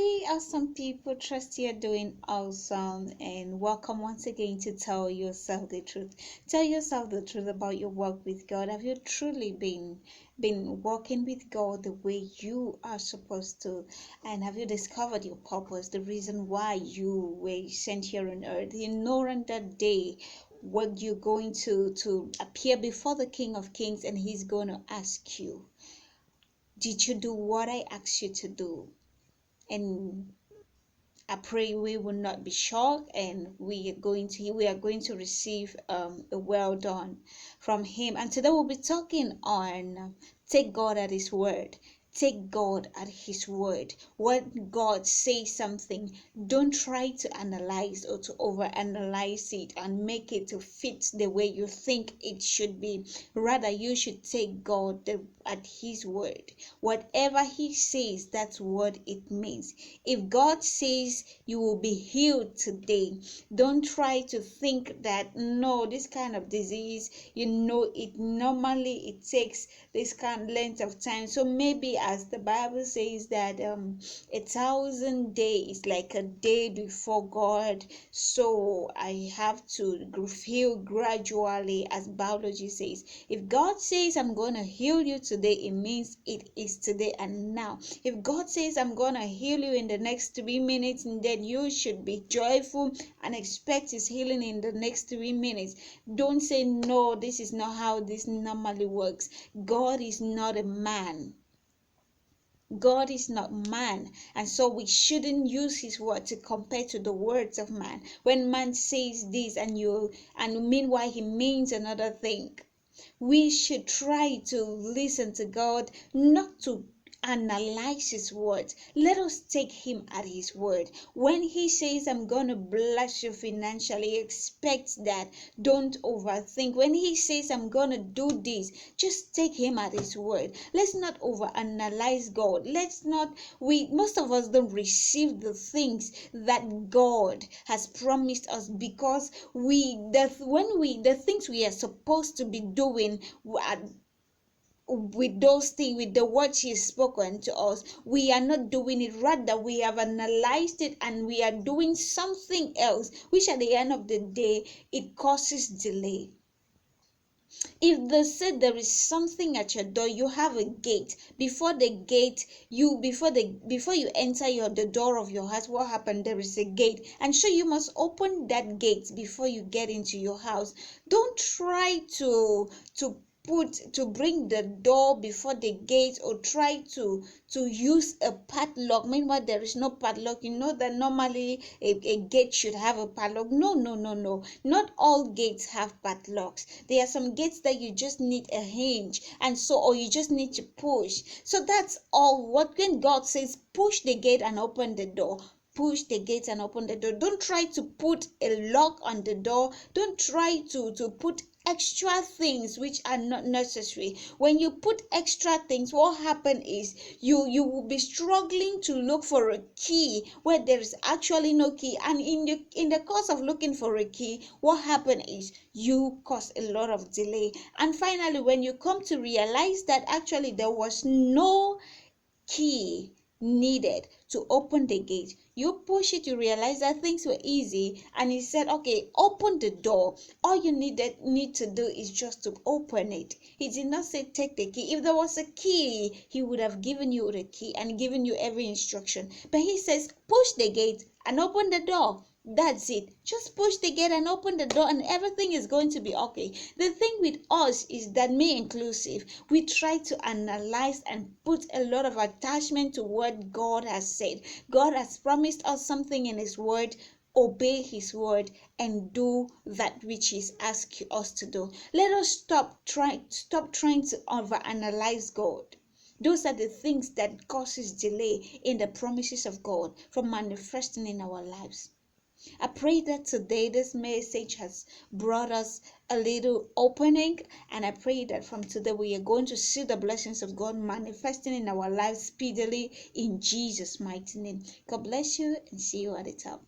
Hi, awesome people. Trust you're doing awesome, and welcome once again to Tell Yourself the Truth. Tell yourself the truth about your walk with God. Have you truly been walking with God the way you are supposed to? And have you discovered your purpose, the reason why you were sent here on earth? You know on that day what you're going to appear before the King of Kings, and He's going to ask you, did you do what I asked you to do? And I pray we will not be shocked, and we are going to receive a well done from Him. And today we'll be talking on take God at His word. Take God at His word. When God says something, don't try to analyze or to overanalyze it and make it to fit the way you think it should be. Rather, you should take God at His word. Whatever He says, that's what it means. If God says you will be healed today, don't try to think that no, this kind of disease, it normally it takes this kind of length of time. So maybe, as the Bible says that 1,000 days like a day before God, so I have to heal gradually, as biology says. If God says I'm going to heal you today, it means it is today and now. If God says I'm going to heal you in the next 3 minutes, then you should be joyful and expect His healing in the next 3 minutes. Don't say no, this is not how this normally works. God is not a man. God is not man, and so we shouldn't use His word to compare to the words of man. When man says this and meanwhile he means another thing, we should try to listen to God, not to analyze His words. Let us take Him at His word. When He says I'm going to bless you financially, expect that. Don't overthink. When He says I'm going to do this, just take Him at His word. Let's not overanalyze God. Most of us don't receive the things that God has promised us, because the things we are supposed to be doing with those things, with the words He has spoken to us, we are not doing it. Rather, we have analyzed it and we are doing something else, which at the end of the day, it causes delay. If they said there is something at your door, you have a gate. Before you enter the door of your house, what happened? There is a gate, and so you must open that gate before you get into your house. Don't try to bring the door before the gate, or try to use a padlock. Meanwhile, there is no padlock. You know that normally a gate should have a padlock. No, no, no, no. Not all gates have padlocks. There are some gates that you just need a hinge, or you just need to push. So that's all. When God says push the gate and open the door, push the gate and open the door. Don't try to put a lock on the door. Don't try to put extra things which are not necessary. When you put extra things, what happen is you will be struggling to look for a key where there is actually no key, and in the course of looking for a key, what happen is you cause a lot of delay. And finally, when you come to realize that actually there was no key needed to open the gate, you push it, you realize that things were easy, and He said, okay, open the door. All you need to do is just to open it. He did not say take the key. If there was a key, He would have given you the key and given you every instruction. But He says push the gate and open the door. That's it. Just push the gate and open the door, and everything is going to be okay. The thing with us is that, me inclusive, we try to analyze and put a lot of attachment to what God has said. God has promised us something in His word. Obey His word and do that which He's asked us to do. Let us stop trying to overanalyze God. Those are the things that causes delay in the promises of God from manifesting in our lives. I pray that today this message has brought us a little opening, and I pray that from today we are going to see the blessings of God manifesting in our lives speedily in Jesus' mighty name. God bless you, and see you at the top.